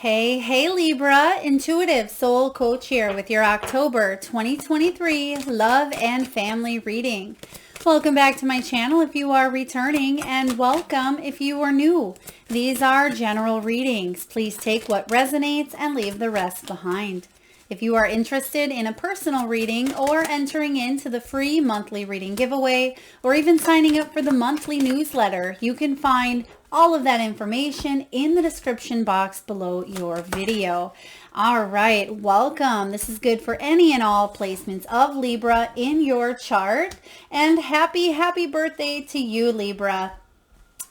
Hey Libra, intuitive soul coach here with your October 2023 love and family reading. Welcome back to my channel if you are returning, and welcome if you are new. These are general readings. Please take what resonates and leave the rest behind. If you are interested in a personal reading or entering into the free monthly reading giveaway or even signing up for the monthly newsletter, you can find all of that information in the description box below your video. All right, welcome. This is good for any and all placements of Libra in your chart. And happy birthday to you, Libra.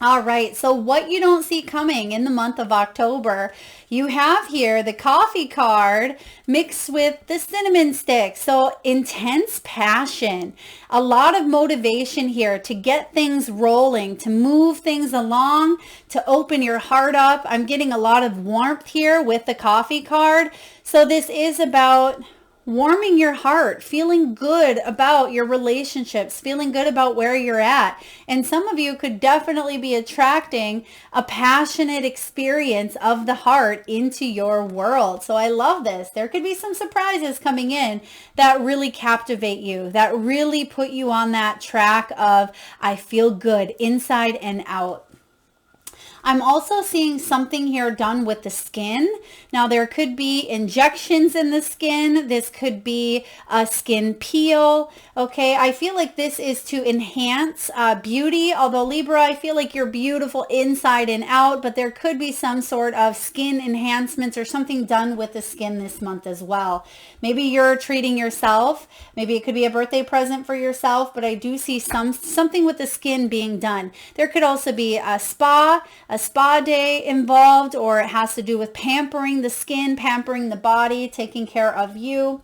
All right, so what you don't see coming in the month of October, you have here the coffee card mixed with the cinnamon stick. So intense passion, a lot of motivation here to get things rolling, to move things along, to open your heart up. I'm getting a lot of warmth here with the coffee card. So this is about warming your heart, feeling good about your relationships, feeling good about where you're at. And some of you could definitely be attracting a passionate experience of the heart into your world. So I love this. There could be some surprises coming in that really captivate you, that really put you on that track of, I feel good inside and out. I'm also seeing something here done with the skin. Now there could be injections in the skin. This could be a skin peel. Okay, I feel like this is to enhance beauty. Although Libra, I feel like you're beautiful inside and out, but there could be some sort of skin enhancements or something done with the skin this month as well. Maybe you're treating yourself. Maybe it could be a birthday present for yourself, but I do see something with the skin being done. There could also be a spa day involved, or it has to do with pampering the skin, pampering the body, taking care of you.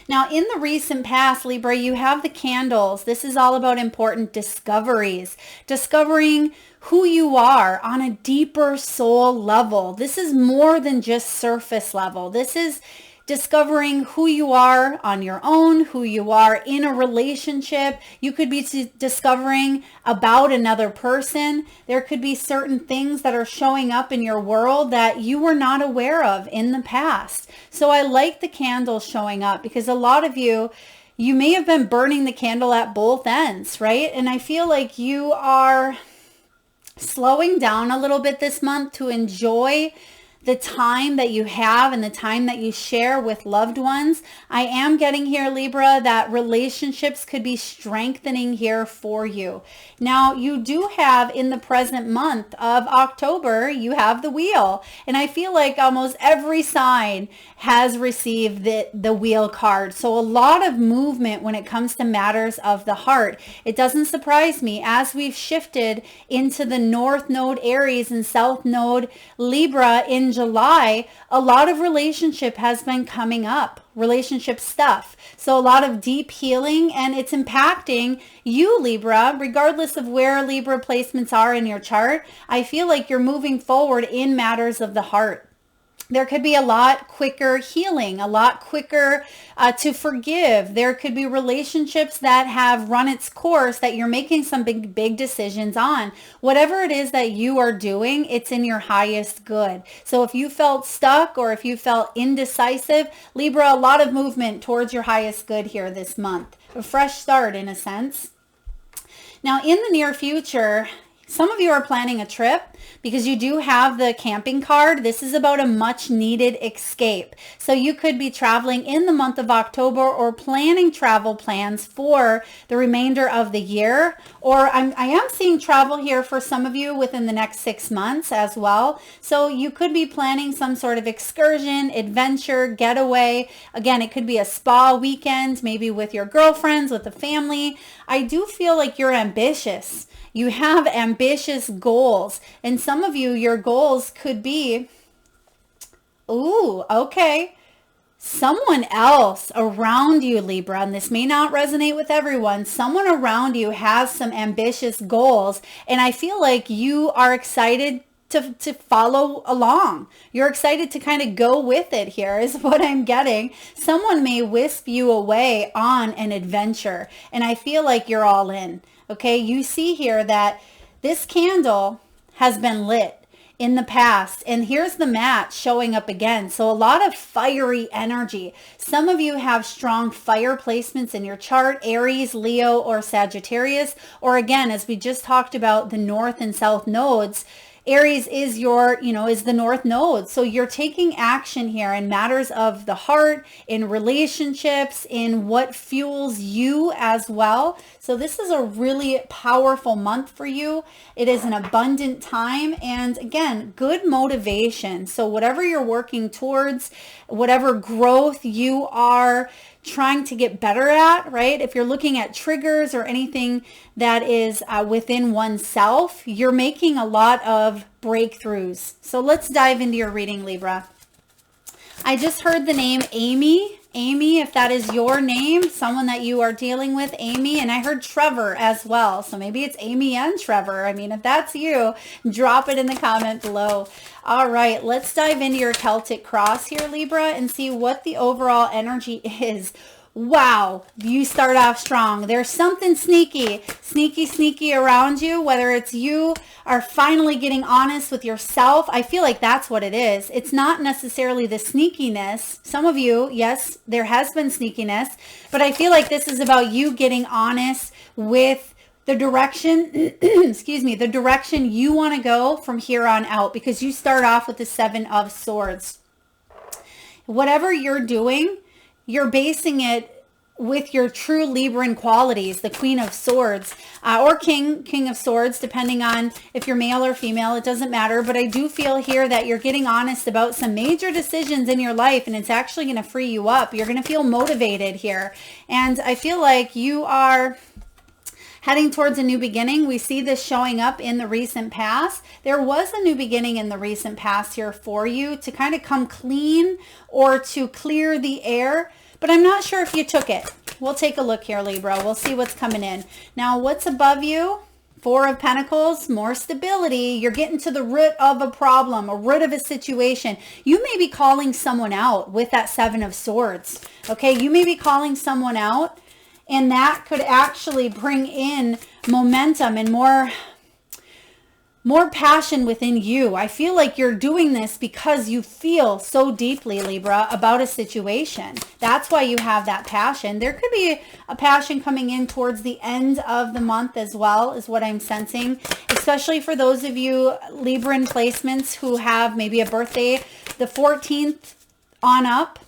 Now, in the recent past, Libra, you have the candles. This is all about important discoveries, discovering who you are on a deeper soul level. This is more than just surface level. This is discovering who you are on your own, who you are in a relationship. You could be discovering about another person. There could be certain things that are showing up in your world that you were not aware of in the past. So I like the candles showing up because a lot of you may have been burning the candle at both ends, right? And I feel like you are slowing down a little bit this month to enjoy the time that you have and the time that you share with loved ones. I am getting here, Libra, that relationships could be strengthening here for you. Now, you do have in the present month of October, you have the wheel. And I feel like almost every sign has received the wheel card. So a lot of movement when it comes to matters of the heart. It doesn't surprise me as we've shifted into the North Node Aries and South Node Libra in July, a lot of relationship has been coming up, relationship stuff. So a lot of deep healing, and it's impacting you, Libra, regardless of where Libra placements are in your chart. I feel like you're moving forward in matters of the heart. There could be a lot quicker healing, a lot quicker to forgive. There could be relationships that have run its course that you're making some big decisions on. Whatever it is that you are doing, it's in your highest good. So if you felt stuck or if you felt indecisive, Libra, a lot of movement towards your highest good here this month. A fresh start in a sense. Now in the near future, some of you are planning a trip because you do have the camping card. This is about a much needed escape. So you could be traveling in the month of October or planning travel plans for the remainder of the year. Or I am seeing travel here for some of you within the next 6 months as well. So you could be planning some sort of excursion, adventure, getaway. Again, it could be a spa weekend, maybe with your girlfriends, with the family. I do feel like you're ambitious. You have ambitious goals, and some of you, your goals could be, someone else around you, Libra, and this may not resonate with everyone. Someone around you has some ambitious goals, and I feel like you are excited to follow along. You're excited to kind of go with it here is what I'm getting. Someone may wisp you away on an adventure, and I feel like you're all in. Okay, you see here that this candle has been lit in the past. And here's the match showing up again. So a lot of fiery energy. Some of you have strong fire placements in your chart, Aries, Leo, or Sagittarius. Or again, as we just talked about, the North and South nodes, Aries is your, is the North node. So you're taking action here in matters of the heart, in relationships, in what fuels you as well. So this is a really powerful month for you. It is an abundant time. And again, good motivation. So whatever you're working towards, whatever growth you are trying to get better at, right? If you're looking at triggers or anything that is within oneself, you're making a lot of breakthroughs. So let's dive into your reading, Libra. I just heard the name Amy. Amy, if that is your name, someone that you are dealing with, Amy. And I heard Trevor as well. So maybe it's Amy and Trevor. I mean, if that's you, drop it in the comment below. All right, let's dive into your Celtic cross here, Libra, and see what the overall energy is. Wow, you start off strong. There's something sneaky around you, whether it's you are finally getting honest with yourself. I feel like that's what it is. It's not necessarily the sneakiness. Some of you, yes, there has been sneakiness, but I feel like this is about you getting honest with the direction, excuse me, the direction you want to go from here on out, because you start off with the Seven of Swords. Whatever you're doing, you're basing it with your true Libran qualities, the Queen of Swords, or King of Swords, depending on if you're male or female, it doesn't matter. But I do feel here that you're getting honest about some major decisions in your life, and it's actually going to free you up. You're going to feel motivated here. And I feel like you are heading towards a new beginning. We see this showing up in the recent past. There was a new beginning in the recent past here for you to kind of come clean or to clear the air, but I'm not sure if you took it. We'll take a look here, Libra. We'll see what's coming in. Now, what's above you? Four of Pentacles, more stability. You're getting to the root of a problem, a root of a situation. You may be calling someone out with that Seven of Swords. Okay, you may be calling someone out, and that could actually bring in momentum and more passion within you. I feel like you're doing this because you feel so deeply, Libra, about a situation. That's why you have that passion. There could be a passion coming in towards the end of the month as well, is what I'm sensing, especially for those of you Libran placements who have maybe a birthday the 14th on up.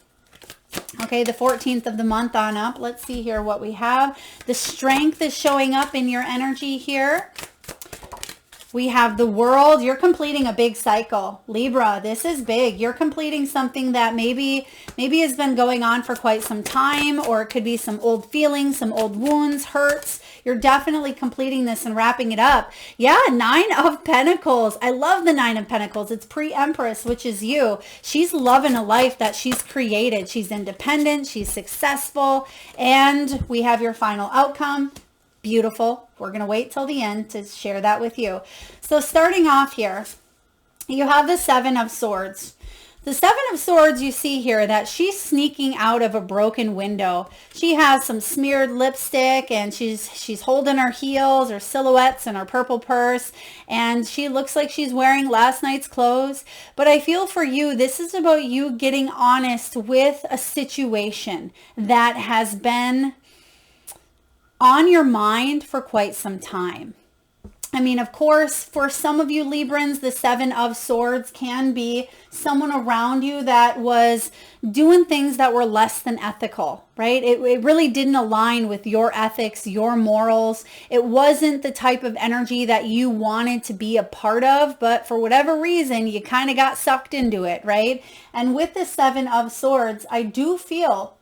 Okay, the 14th of the month on up. Let's see here what we have. The Strength is showing up in your energy here. We have the World. You're completing a big cycle. Libra, this is big. You're completing something that maybe has been going on for quite some time, or it could be some old feelings, some old wounds, hurts. You're definitely completing this and wrapping it up. Yeah, Nine of Pentacles. I love the Nine of Pentacles. It's pre-Empress, which is you. She's loving a life that she's created. She's independent. She's successful. And we have your final outcome. Beautiful. We're going to wait till the end to share that with you. So starting off here, you have the Seven of Swords. The Seven of Swords, you see here that she's sneaking out of a broken window. She has some smeared lipstick, and she's holding her heels or silhouettes in her purple purse, and she looks like she's wearing last night's clothes. But I feel for you, this is about you getting honest with a situation that has been on your mind for quite some time. I mean, of course, for some of you Librans, the Seven of Swords can be someone around you that was doing things that were less than ethical, right? It really didn't align with your ethics, your morals. It wasn't the type of energy that you wanted to be a part of, but for whatever reason, you kind of got sucked into it, right? And with the Seven of Swords, I do feel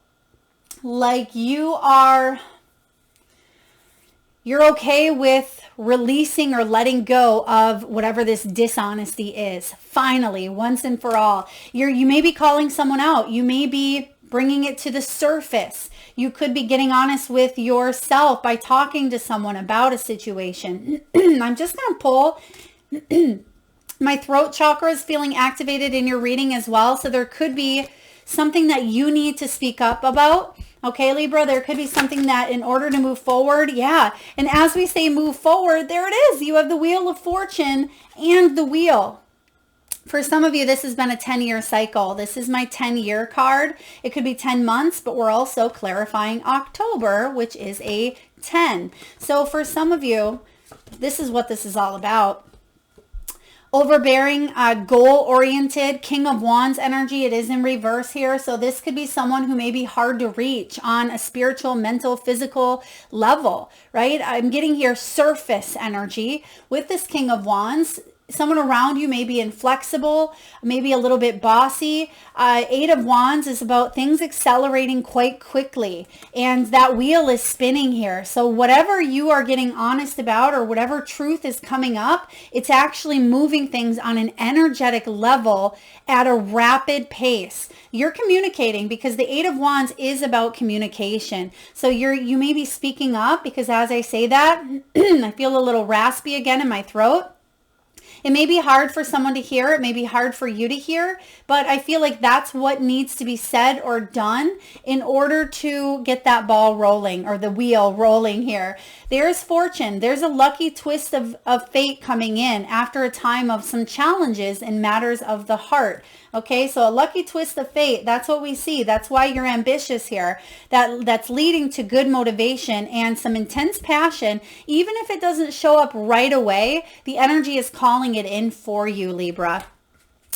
like you're okay with releasing or letting go of whatever this dishonesty is. Finally, once and for all. You may be calling someone out. You may be bringing it to the surface. You could be getting honest with yourself by talking to someone about a situation. I'm just going to pull. My throat chakra is feeling activated in your reading as well. So there could be something that you need to speak up about. Okay, Libra, there could be something that in order to move forward, yeah. And as we say move forward, there it is. You have the Wheel of Fortune and the Wheel. For some of you, this has been a 10-year cycle. This is my 10-year card. It could be 10 months, but we're also clarifying October, which is a 10. So for some of you, this is what this is all about. Overbearing, goal-oriented, King of Wands energy. It is in reverse here. So this could be someone who may be hard to reach on a spiritual, mental, physical level, right? I'm getting here surface energy with this King of Wands. Someone around you may be inflexible, maybe a little bit bossy. Eight of Wands is about things accelerating quite quickly, and that wheel is spinning here. So whatever you are getting honest about, or whatever truth is coming up, it's actually moving things on an energetic level at a rapid pace. You're communicating, because the Eight of Wands is about communication. So you may be speaking up, because as I say that, I feel a little raspy again in my throat. It may be hard for someone to hear. It may be hard for you to hear, but I feel like that's what needs to be said or done in order to get that ball rolling, or the wheel rolling here. There's fortune. There's a lucky twist of fate coming in after a time of some challenges in matters of the heart. Okay, so a lucky twist of fate, that's what we see. That's why you're ambitious here. That's leading to good motivation and some intense passion. Even if it doesn't show up right away, the energy is calling it in for you, Libra.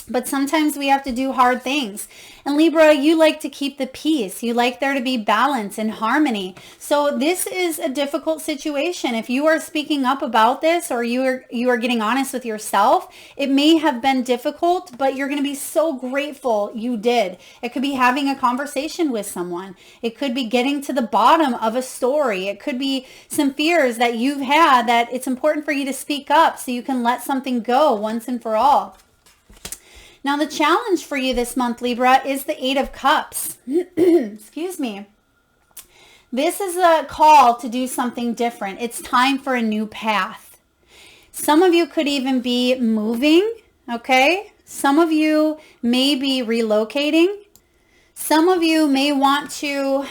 But sometimes we have to do hard things. And Libra, you like to keep the peace. You like there to be balance and harmony. So this is a difficult situation. If you are speaking up about this, or you are getting honest with yourself, it may have been difficult, but you're going to be so grateful you did. It could be having a conversation with someone. It could be getting to the bottom of a story. It could be some fears that you've had that it's important for you to speak up so you can let something go once and for all. Now, the challenge for you this month, Libra, is the Eight of Cups. Excuse me. This is a call to do something different. It's time for a new path. Some of you could even be moving, okay? Some of you may be relocating. Some of you may want to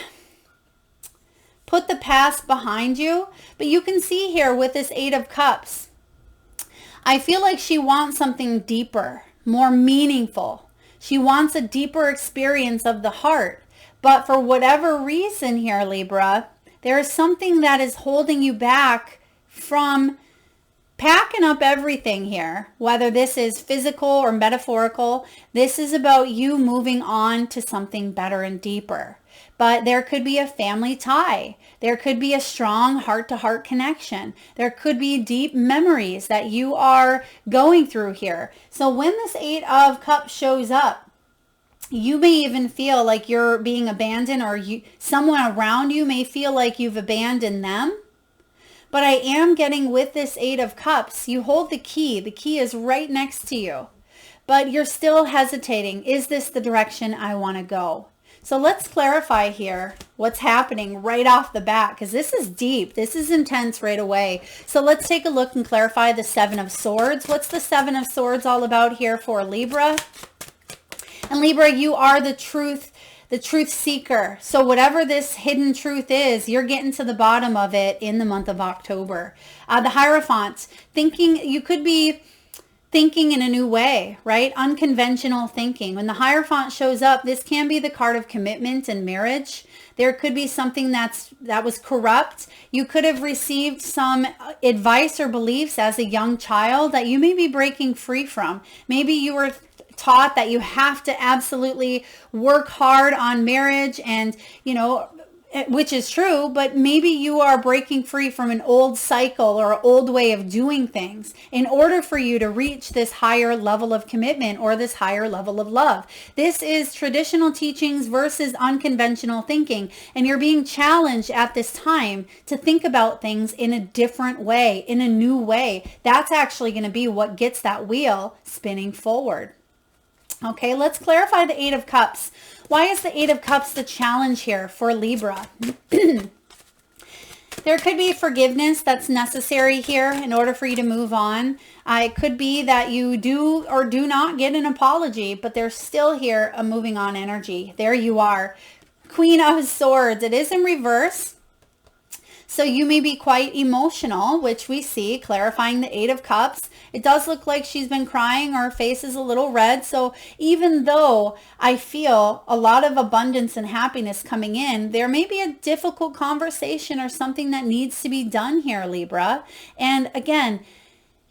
put the past behind you. But you can see here with this Eight of Cups, I feel like she wants something deeper, more meaningful. She wants a deeper experience of the heart. But for whatever reason here, Libra, there is something that is holding you back from packing up everything here, whether this is physical or metaphorical. This is about you moving on to something better and deeper. But there could be a family tie. There could be a strong heart-to-heart connection. There could be deep memories that you are going through here. So when this Eight of Cups shows up, you may even feel like you're being abandoned, or someone around you may feel like you've abandoned them. But I am getting with this Eight of Cups, you hold the key. The key is right next to you. But you're still hesitating. Is this the direction I want to go? So let's clarify here what's happening right off the bat, because this is deep. This is intense right away. So let's take a look and clarify the Seven of Swords. What's the Seven of Swords all about here for Libra? And Libra, you are the truth seeker. So whatever this hidden truth is, you're getting to the bottom of it in the month of October. The Hierophant, you could be thinking in a new way, right? Unconventional thinking. When the Hierophant shows up, this can be the card of commitment and marriage. There could be something that was corrupt. You could have received some advice or beliefs as a young child that you may be breaking free from. Maybe you were taught that you have to absolutely work hard on marriage, and which is true, but maybe you are breaking free from an old cycle or an old way of doing things in order for you to reach this higher level of commitment or this higher level of love. This is traditional teachings versus unconventional thinking, and you're being challenged at this time to think about things in a different way, in a new way. That's actually going to be what gets that wheel spinning forward. Okay, let's clarify the Eight of Cups. Why is the Eight of Cups the challenge here for Libra? There could be forgiveness that's necessary here in order for you to move on. It could be that you do or do not get an apology, but there's still here a moving on energy. There you are. Queen of Swords. It is in reverse. So you may be quite emotional, which we see clarifying the Eight of Cups. It does look like she's been crying, or her face is a little red. So even though I feel a lot of abundance and happiness coming in, there may be a difficult conversation or something that needs to be done here, Libra. And again,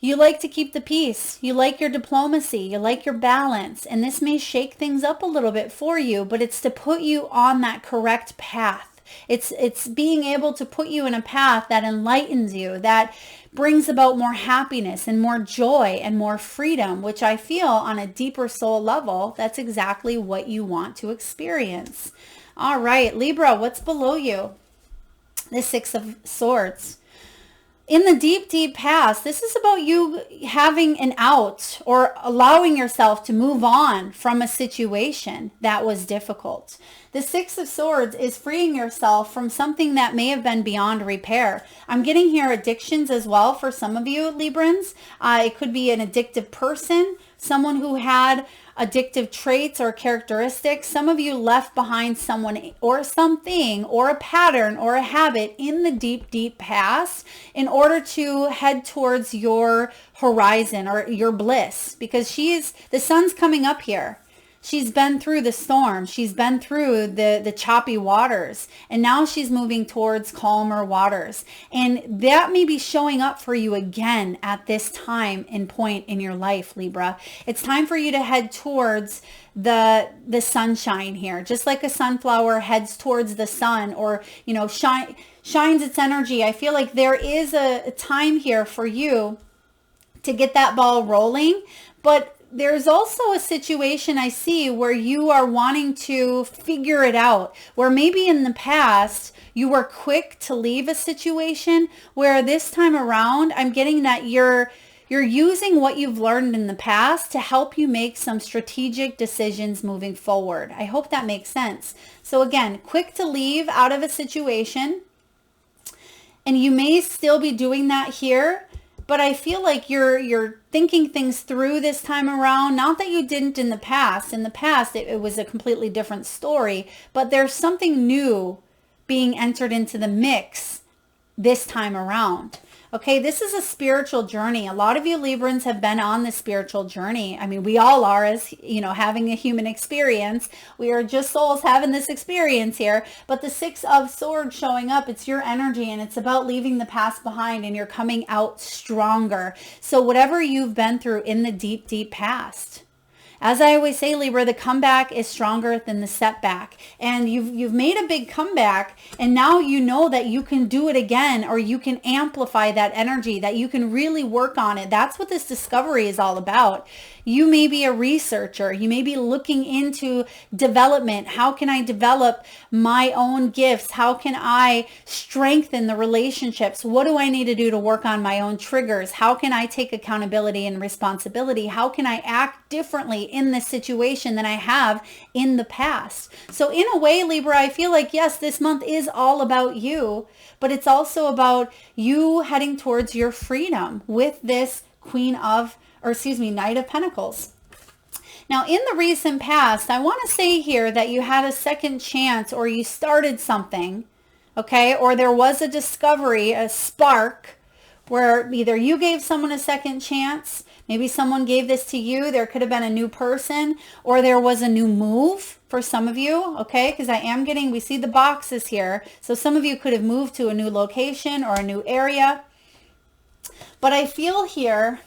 you like to keep the peace. You like your diplomacy. You like your balance. And this may shake things up a little bit for you, but it's to put you on that correct path. It's being able to put you in a path that enlightens you, that brings about more happiness and more joy and more freedom, which I feel on a deeper soul level, that's exactly what you want to experience. All right, Libra, what's below you? The Six of Swords. In the deep, deep past, this is about you having an out or allowing yourself to move on from a situation that was difficult. The Six of Swords is freeing yourself from something that may have been beyond repair. I'm getting here addictions as well for some of you Librans. It could be an addictive person, someone who had addictive traits or characteristics. Some of you left behind someone or something or a pattern or a habit in the deep, deep past in order to head towards your horizon or your bliss, because the sun's coming up here. She's been through the storm. She's been through the choppy waters, and now she's moving towards calmer waters. And that may be showing up for you again at this time and point in your life, Libra. It's time for you to head towards the sunshine here. Just like a sunflower heads towards the sun, or, shines its energy. I feel like there is a time here for you to get that ball rolling, but there's also a situation I see where you are wanting to figure it out, where maybe in the past you were quick to leave a situation, where this time around I'm getting that you're using what you've learned in the past to help you make some strategic decisions moving forward. I hope that makes sense. So again, quick to leave out of a situation, and you may still be doing that here, but I feel like you're thinking things through this time around. Not that you didn't in the past. In the past, it was a completely different story, but there's something new being entered into the mix this time around. Okay, this is a spiritual journey. A lot of you Librans have been on this spiritual journey. I mean, we all are, as having a human experience. We are just souls having this experience here. But the Six of Swords showing up, it's your energy, and it's about leaving the past behind, and you're coming out stronger. So whatever you've been through in the deep, deep past, as I always say, Libra, the comeback is stronger than the setback. And you've made a big comeback, and now you know that you can do it again, or you can amplify that energy, that you can really work on it. That's what this discovery is all about. You may be a researcher. You may be looking into development. How can I develop my own gifts? How can I strengthen the relationships? What do I need to do to work on my own triggers? How can I take accountability and responsibility? How can I act differently in this situation than I have in the past? So in a way, Libra, I feel like, yes, this month is all about you, but it's also about you heading towards your freedom with this Knight of Pentacles. Now, in the recent past, I want to say here that you had a second chance, or you started something, okay? Or there was a discovery, a spark, where either you gave someone a second chance, maybe someone gave this to you, there could have been a new person, or there was a new move for some of you, okay? Because we see the boxes here. So some of you could have moved to a new location or a new area. But I feel here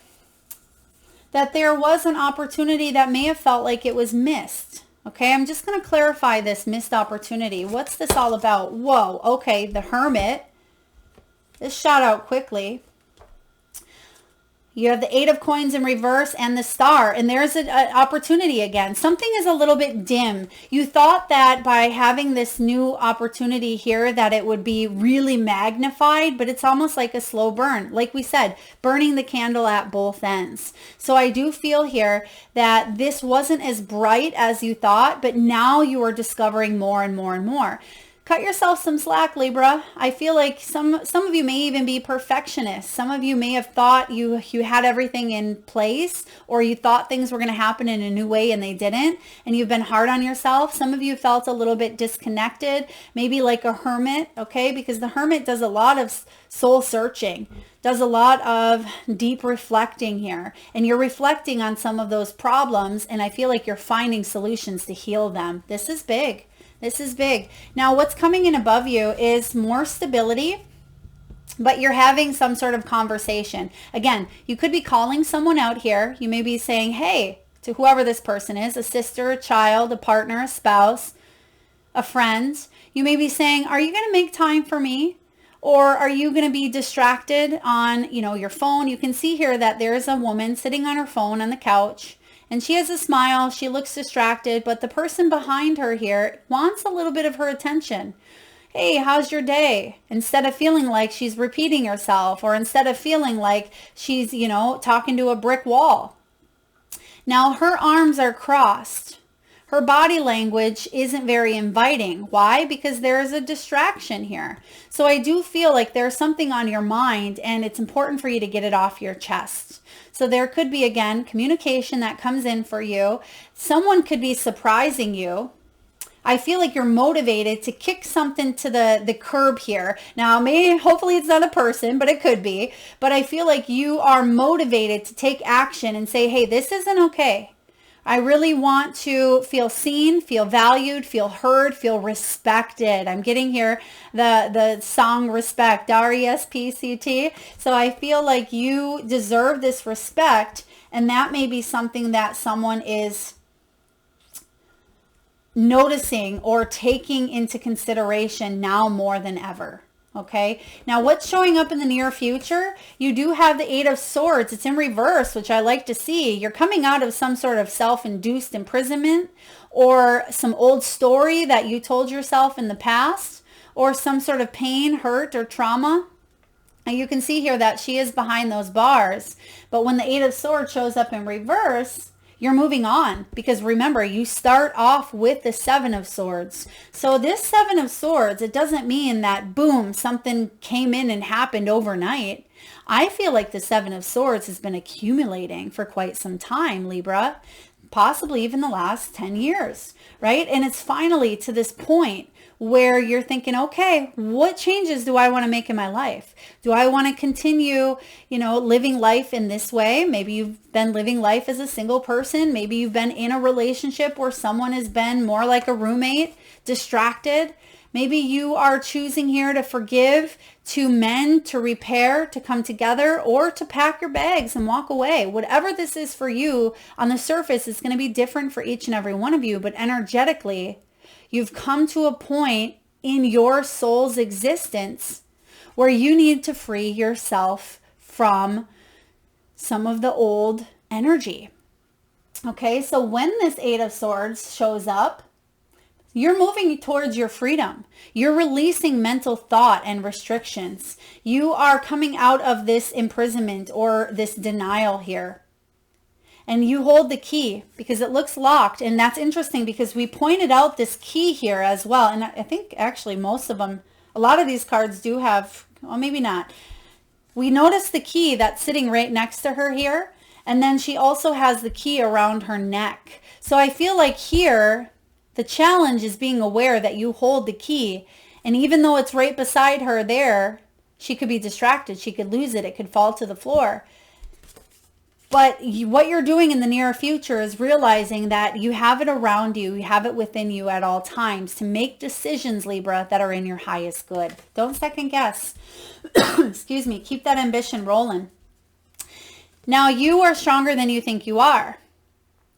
that there was an opportunity that may have felt like it was missed. Okay, I'm just going to clarify this missed opportunity. What's this all about? Whoa, okay, the Hermit. This shot out quickly. You have the Eight of Coins in reverse and the Star, and there's an opportunity again. Something is a little bit dim. You thought that by having this new opportunity here that it would be really magnified, but it's almost like a slow burn. Like we said, burning the candle at both ends. So I do feel here that this wasn't as bright as you thought, but now you are discovering more and more and more. cut yourself some slack, Libra. I feel like some of you may even be perfectionists. Some of you may have thought you had everything in place, or you thought things were going to happen in a new way and they didn't, and you've been hard on yourself. Some of you felt a little bit disconnected, maybe like a hermit, okay? Because the hermit does a lot of soul searching, does a lot of deep reflecting here, and you're reflecting on some of those problems, and I feel like you're finding solutions to heal them. This is big. This is big. Now, what's coming in above you is more stability, but you're having some sort of conversation. Again, you could be calling someone out here. You may be saying, hey, to whoever this person is, a sister, a child, a partner, a spouse, a friend. You may be saying, are you going to make time for me? Or are you going to be distracted on, your phone? You can see here that there's a woman sitting on her phone on the couch. And she has a smile, she looks distracted, but the person behind her here wants a little bit of her attention. Hey, how's your day? Instead of feeling like she's repeating herself, or instead of feeling like she's, talking to a brick wall. Now, her arms are crossed. Her body language isn't very inviting. Why? Because there is a distraction here. So I do feel like there's something on your mind, and it's important for you to get it off your chest. So there could be, again, communication that comes in for you. Someone could be surprising you. I feel like you're motivated to kick something to the curb here. Now, hopefully it's not a person, but it could be. But I feel like you are motivated to take action and say, hey, this isn't okay. I really want to feel seen, feel valued, feel heard, feel respected. I'm getting here the song Respect, R-E-S-P-C-T. So I feel like you deserve this respect, and that may be something that someone is noticing or taking into consideration now more than ever. Okay, now what's showing up in the near future? You do have the Eight of Swords. It's in reverse, which I like to see. You're coming out of some sort of self-induced imprisonment, or some old story that you told yourself in the past, or some sort of pain, hurt, or trauma. And you can see here that she is behind those bars. But when the Eight of Swords shows up in reverse, you're moving on, because remember, you start off with the Seven of Swords. So this Seven of Swords, it doesn't mean that, boom, something came in and happened overnight. I feel like the Seven of Swords has been accumulating for quite some time, Libra, possibly even the last 10 years, right? And it's finally to this point where you're thinking, okay, what changes do I want to make in my life? Do I want to continue, living life in this way? Maybe you've been living life as a single person. Maybe you've been in a relationship where someone has been more like a roommate, distracted. Maybe you are choosing here to forgive, to mend, to repair, to come together, or to pack your bags and walk away. Whatever this is for you, on the surface, it's going to be different for each and every one of you, but energetically, you've come to a point in your soul's existence where you need to free yourself from some of the old energy. Okay, so when this Eight of Swords shows up, you're moving towards your freedom. You're releasing mental thought and restrictions. You are coming out of this imprisonment or this denial here. And you hold the key because it looks locked. And that's interesting because we pointed out this key here as well. And I think actually most of them, a lot of these cards do have, well, maybe not. We noticed the key that's sitting right next to her here. And then she also has the key around her neck. So I feel like here, the challenge is being aware that you hold the key. And even though it's right beside her there, she could be distracted. She could lose it. It could fall to the floor. But what you're doing in the near future is realizing that you have it around you, you have it within you at all times to make decisions, Libra, that are in your highest good. Don't second guess. Excuse me. Keep that ambition rolling. Now, you are stronger than you think you are,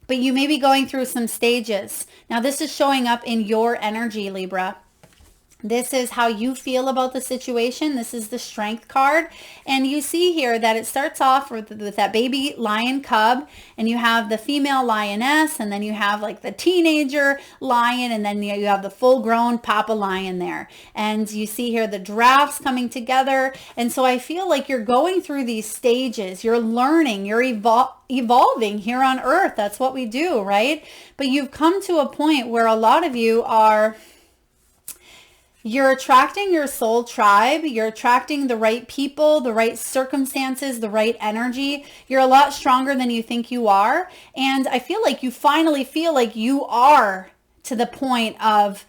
but you may be going through some stages. Now, this is showing up in your energy, Libra. This is how you feel about the situation. This is the Strength card. And you see here that it starts off with that baby lion cub, and you have the female lioness, and then you have like the teenager lion, and then you have the full-grown papa lion there. And you see here the giraffes coming together. And so I feel like you're going through these stages. You're learning. You're evolving here on Earth. That's what we do, right? But you've come to a point where a lot of you are You're attracting your soul tribe. You're attracting the right people, the right circumstances, the right energy. You're a lot stronger than you think you are. And I feel like you finally feel like you are to the point of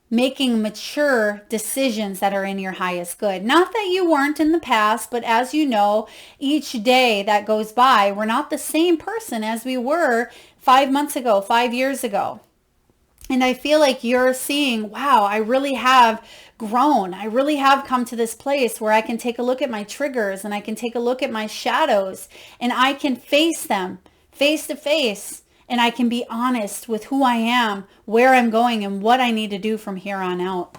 making mature decisions that are in your highest good. Not that you weren't in the past, but as you know, each day that goes by, we're not the same person as we were 5 months ago, 5 years ago. And I feel like you're seeing, wow, I really have grown. I really have come to this place where I can take a look at my triggers and I can take a look at my shadows and I can face them face to face. And I can be honest with who I am, where I'm going, and what I need to do from here on out.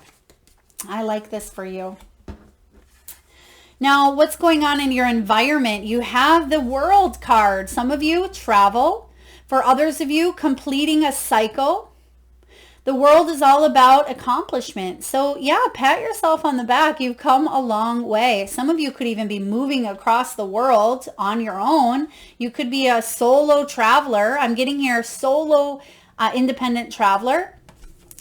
I like this for you. Now, what's going on in your environment? You have the World card. Some of you travel. For others of you, completing a cycle. The World is all about accomplishment. So yeah, pat yourself on the back. You've come a long way. Some of you could even be moving across the world on your own. You could be a solo traveler. I'm getting here solo independent traveler.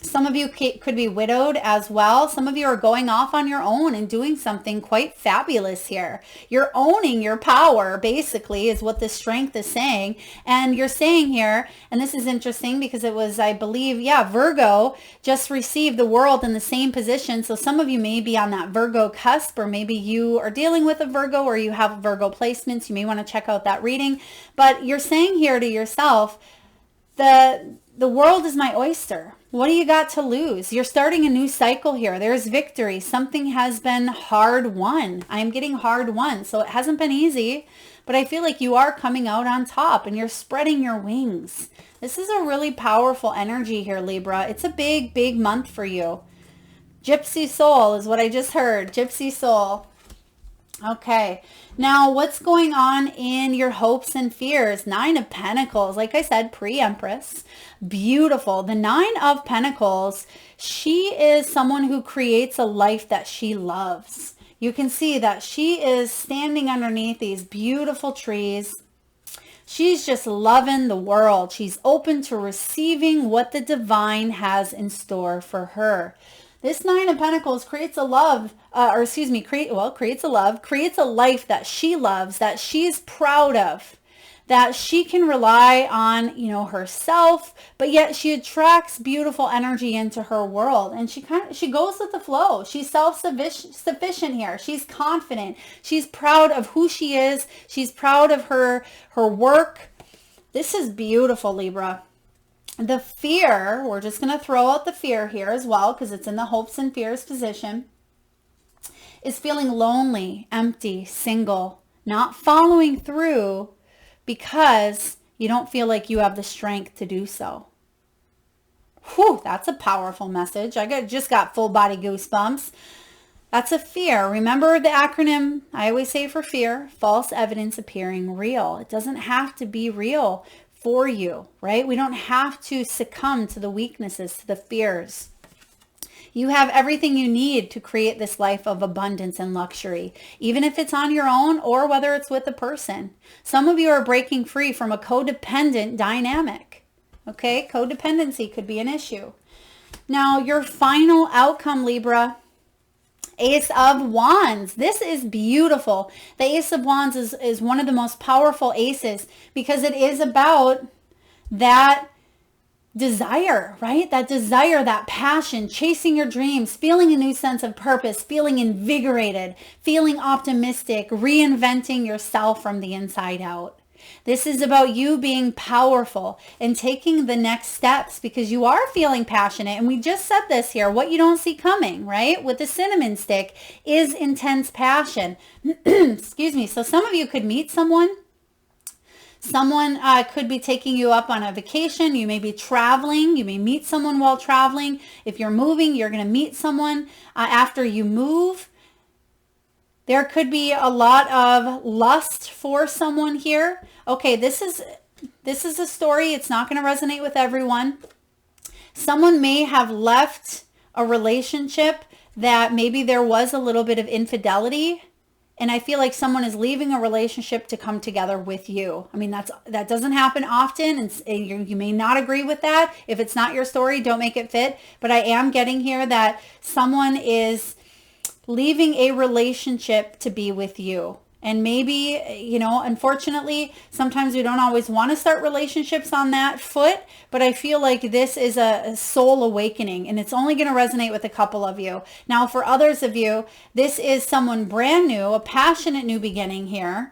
Some of you could be widowed as well. Some of you are going off on your own and doing something quite fabulous here. You're owning your power, basically, is what the strength is saying. And you're saying here, and this is interesting because it was, I believe, yeah, Virgo just received the World in the same position. So some of you may be on that Virgo cusp, or maybe you are dealing with a Virgo or you have Virgo placements. You may want to check out that reading. But you're saying here to yourself, the world is my oyster. What do you got to lose? You're starting a new cycle here. There's victory. Something has been hard won. I'm getting hard won. So it hasn't been easy, but I feel like you are coming out on top and you're spreading your wings. This is a really powerful energy here, Libra. It's a big, big month for you. Gypsy soul is what I just heard. Gypsy soul. Okay, now what's going on in your hopes and fears? 9 of Pentacles, like I said, pre-Empress, beautiful. The 9 of Pentacles, she is someone who creates a life that she loves. You can see that she is standing underneath these beautiful trees. She's just loving the world. She's open to receiving what the divine has in store for her. This 9 of Pentacles creates a love, creates a life that she loves, that she's proud of, that she can rely on, herself, but yet she attracts beautiful energy into her world. And she goes with the flow. She's self-sufficient here. She's confident. She's proud of who she is. She's proud of her work. This is beautiful, Libra. The fear, we're just going to throw out the fear here as well because it's in the hopes and fears position, is feeling lonely, empty, single, not following through because you don't feel like you have the strength to do so. Whew, that's a powerful message. I just got full body goosebumps. That's a fear. Remember the acronym I always say for fear, false evidence appearing real. It doesn't have to be real for you, right? We don't have to succumb to the weaknesses, to the fears. You have everything you need to create this life of abundance and luxury, even if it's on your own or whether it's with a person. Some of you are breaking free from a codependent dynamic. Okay, codependency could be an issue. Now, your final outcome, Libra, Ace of Wands. This is beautiful. The Ace of Wands is one of the most powerful aces because it is about that desire, right? That desire, that passion, chasing your dreams, feeling a new sense of purpose, feeling invigorated, feeling optimistic, reinventing yourself from the inside out. This is about you being powerful and taking the next steps because you are feeling passionate. And we just said this here, what you don't see coming, right? With the cinnamon stick is intense passion. Excuse me. So some of you could meet someone. Someone could be taking you up on a vacation. You may be traveling. You may meet someone while traveling. If you're moving, you're going to meet someone after you move. There could be a lot of lust for someone here. Okay, this is a story. It's not going to resonate with everyone. Someone may have left a relationship that maybe there was a little bit of infidelity And I feel like someone is leaving a relationship to come together with you. I mean, that doesn't happen often, and you may not agree with that. If it's not your story, don't make it fit. But I am getting here that someone is leaving a relationship to be with you. And maybe, unfortunately, sometimes we don't always want to start relationships on that foot, but I feel like this is a soul awakening, and it's only going to resonate with a couple of you. Now, for others of you, this is someone brand new, a passionate new beginning here,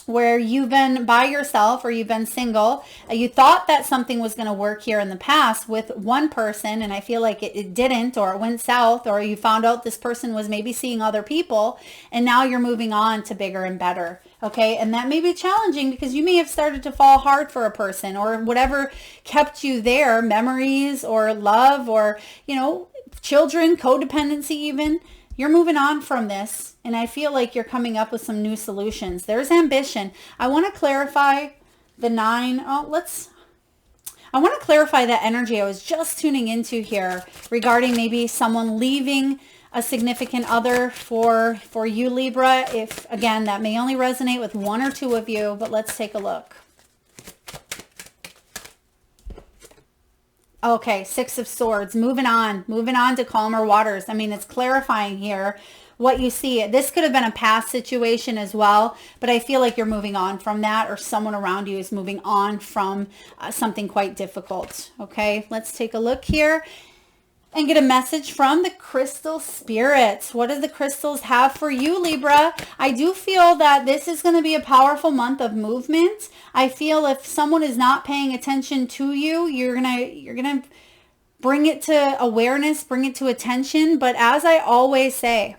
where you've been by yourself or you've been single. You thought that something was going to work here in the past with one person, and I feel like it didn't, or it went south, or you found out this person was maybe seeing other people, and now you're moving on to bigger and better. Okay, and that may be challenging because you may have started to fall hard for a person, or whatever kept you there, memories or love, or children, codependency even. You're moving on from this, and I feel like you're coming up with some new solutions. There's ambition. I want to clarify the 9. I want to clarify that energy I was just tuning into here regarding maybe someone leaving a significant other for you, Libra. If, again, that may only resonate with 1 or 2 of you, but let's take a look. Okay, 6 of Swords, moving on to calmer waters. I mean, it's clarifying here what you see. This could have been a past situation as well, but I feel like you're moving on from that, or someone around you is moving on from something quite difficult. Okay, let's take a look here and get a message from the crystal spirits. What do the crystals have for you, Libra? I do feel that this is going to be a powerful month of movement. I feel if someone is not paying attention to you, you're gonna bring it to awareness, bring it to attention. But as I always say,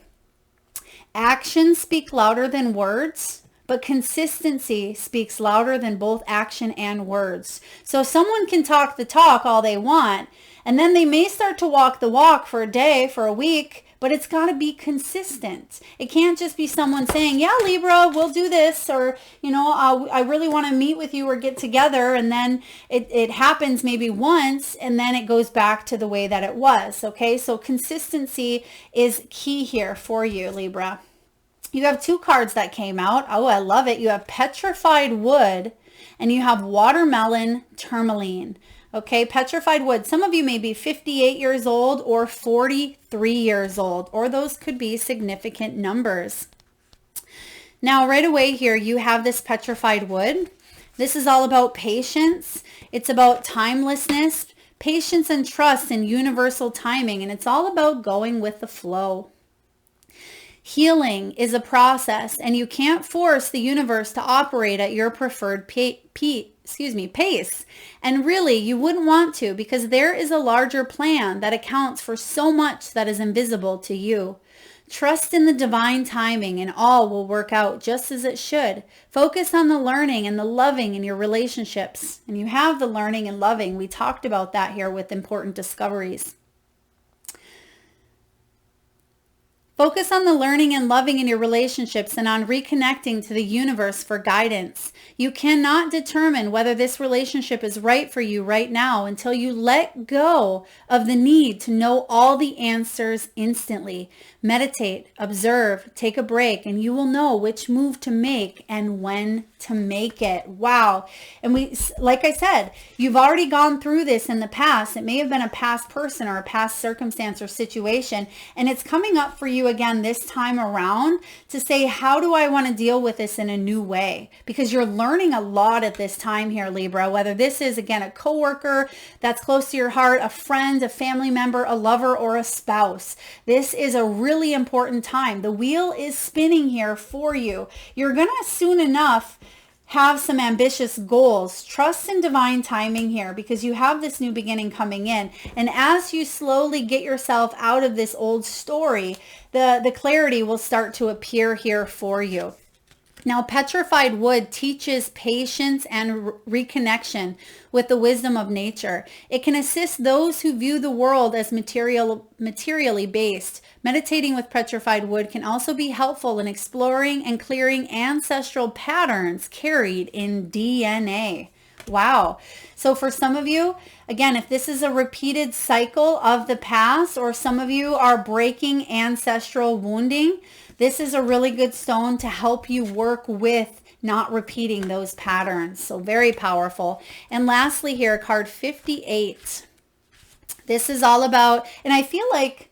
actions speak louder than words, but consistency speaks louder than both action and words. So someone can talk the talk all they want, and then they may start to walk the walk for a day, for a week, but it's got to be consistent. It can't just be someone saying, yeah, Libra, we'll do this, or, I really want to meet with you or get together. And then it happens maybe once, and then it goes back to the way that it was. Okay, so consistency is key here for you, Libra. You have 2 cards that came out. Oh, I love it. You have petrified wood, and you have watermelon tourmaline. Okay, petrified wood. Some of you may be 58 years old or 43 years old, or those could be significant numbers. Now, right away here, you have this petrified wood. This is all about patience. It's about timelessness, patience and trust in universal timing, and it's all about going with the flow. Healing is a process, and you can't force the universe to operate at your preferred pace. And really, you wouldn't want to, because there is a larger plan that accounts for so much that is invisible to you. Trust in the divine timing, and all will work out just as it should. Focus on the learning and the loving in your relationships. And you have the learning and loving. We talked about that here with important discoveries. Focus on the learning and loving in your relationships and on reconnecting to the universe for guidance. You cannot determine whether this relationship is right for you right now until you let go of the need to know all the answers instantly. Meditate, observe, take a break, and you will know which move to make and when to make it. Wow. And like I said, you've already gone through this in the past. It may have been a past person or a past circumstance or situation, and it's coming up for you again this time around to say, how do I want to deal with this in a new way? Because you're learning a lot at this time here, Libra, whether this is, again, a coworker that's close to your heart, a friend, a family member, a lover, or a spouse. This is a really important time. The wheel is spinning here for you. You're going to soon enough have some ambitious goals. Trust in divine timing here, because you have this new beginning coming in. And as you slowly get yourself out of this old story, the clarity will start to appear here for you. Now, petrified wood teaches patience and reconnection with the wisdom of nature. It can assist those who view the world as materially based. Meditating with petrified wood can also be helpful in exploring and clearing ancestral patterns carried in DNA. Wow. So for some of you, again, if this is a repeated cycle of the past, or some of you are breaking ancestral wounding, this is a really good stone to help you work with not repeating those patterns. So very powerful. And lastly here, card 58. This is all about, and I feel like,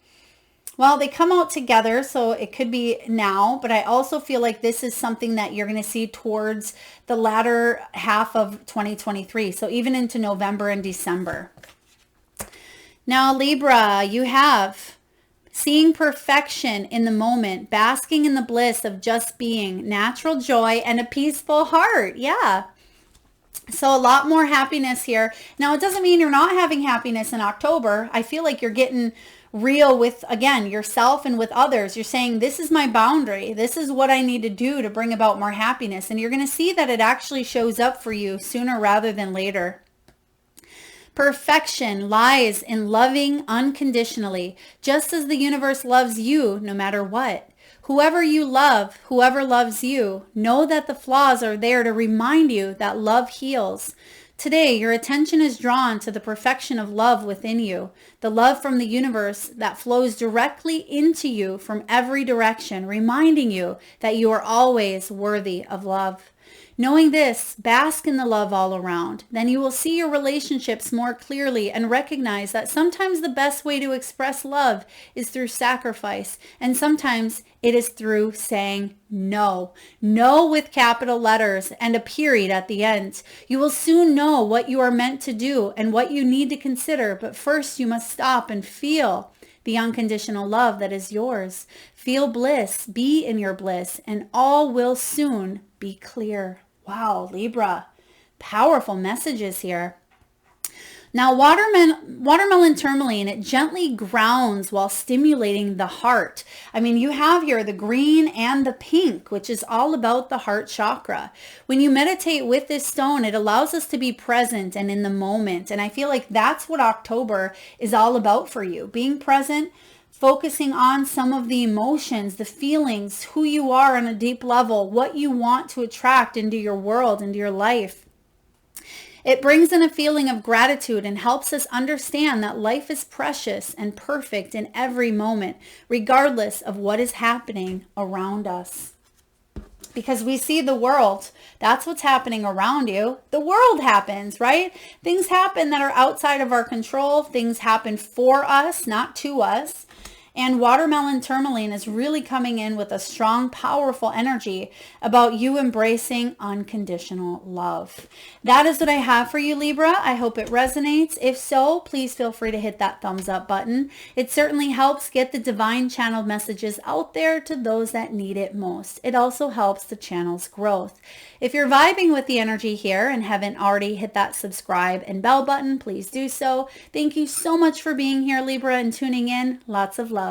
well, they come out together, so it could be now, but I also feel like this is something that you're going to see towards the latter half of 2023. So even into November and December. Now, Libra, you have seeing perfection in the moment, basking in the bliss of just being, natural joy, and a peaceful heart. Yeah. So a lot more happiness here. Now, it doesn't mean you're not having happiness in October. I feel like you're getting real with, again, yourself and with others. You're saying, this is my boundary. This is what I need to do to bring about more happiness. And you're going to see that it actually shows up for you sooner rather than later. Perfection lies in loving unconditionally, just as the universe loves you no matter what. Whoever you love, whoever loves you, know that the flaws are there to remind you that love heals. Today, your attention is drawn to the perfection of love within you, the love from the universe that flows directly into you from every direction, reminding you that you are always worthy of love. Knowing this, bask in the love all around. Then you will see your relationships more clearly and recognize that sometimes the best way to express love is through sacrifice, and sometimes it is through saying no. No with capital letters and a period at the end. You will soon know what you are meant to do and what you need to consider, but first you must stop and feel the unconditional love that is yours. Feel bliss, be in your bliss, and all will soon be clear. Wow, Libra, powerful messages here. Now, watermelon tourmaline, it gently grounds while stimulating the heart. I mean, you have here the green and the pink, which is all about the heart chakra. When you meditate with this stone, it allows us to be present and in the moment. And I feel like that's what October is all about for you, being present, focusing on some of the emotions, the feelings, who you are on a deep level, what you want to attract into your world, into your life. It brings in a feeling of gratitude and helps us understand that life is precious and perfect in every moment, regardless of what is happening around us. Because we see the world. That's what's happening around you. The world happens, right? Things happen that are outside of our control. Things happen for us, not to us. And watermelon tourmaline is really coming in with a strong, powerful energy about you embracing unconditional love. That is what I have for you, Libra. I hope it resonates. If so, please feel free to hit that thumbs up button. It certainly helps get the divine channeled messages out there to those that need it most. It also helps the channel's growth. If you're vibing with the energy here and haven't already hit that subscribe and bell button, please do so. Thank you so much for being here, Libra, and tuning in. Lots of love.